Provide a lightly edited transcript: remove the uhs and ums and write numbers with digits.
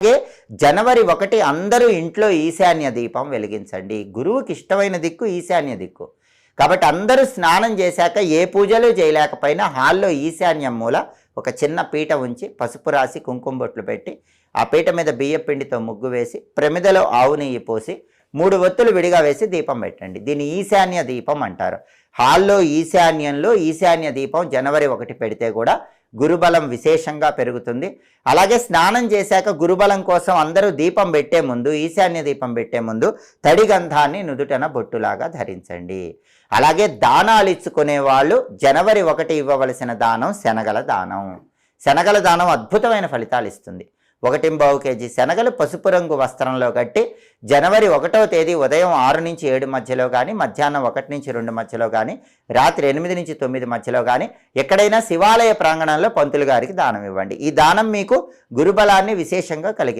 అలాగే జనవరి 1 అందరూ ఇంట్లో ఈశాన్య దీపం వెలిగించండి. గురువుకి ఇష్టమైన దిక్కు ఈశాన్య దిక్కు. కాబట్టి అందరూ స్నానం చేశాక ఏ పూజలు చేయలేకపోయినా హాల్లో ఈశాన్యం మూల ఒక చిన్న పీట ఉంచి పసుపు రాసి కుంకుమ బొట్లు పెట్టి ఆ పీట మీద బియ్యం పిండితో ముగ్గు వేసి ప్రమిదలో ఆవు నెయ్యి పోసి 3 ఒత్తులు విడిగా వేసి దీపం పెట్టండి. దీన్ని ఈశాన్య దీపం అంటారు. హాల్లో ఈశాన్యంలో ఈశాన్య దీపం జనవరి 1 పెడితే కూడా గురుబలం విశేషంగా పెరుగుతుంది. అలాగే స్నానం చేశాక గురుబలం కోసం అందరూ దీపం పెట్టే ముందు ఈశాన్య దీపం పెట్టే ముందు తడి గంధాన్ని నుదుటన బొట్టులాగా ధరించండి. అలాగే దానాలు ఇచ్చుకునే వాళ్ళు జనవరి 1 ఇవ్వవలసిన దానం శనగల దానం. శనగల దానం అద్భుతమైన ఫలితాలు ఇస్తుంది. 1.25 కేజీ శనగలు పసుపు రంగు వస్త్రంలో కట్టి జనవరి 1వ తేదీ ఉదయం 6 నుంచి 7 మధ్యలో కానీ, మధ్యాహ్నం 1 నుంచి 2 మధ్యలో కానీ, రాత్రి 8 నుంచి 9 మధ్యలో కానీ ఎక్కడైనా శివాలయ ప్రాంగణంలో పంతులు గారికి దానం ఇవ్వండి. ఈ దానం మీకు గురుబలాన్ని విశేషంగా కలిగి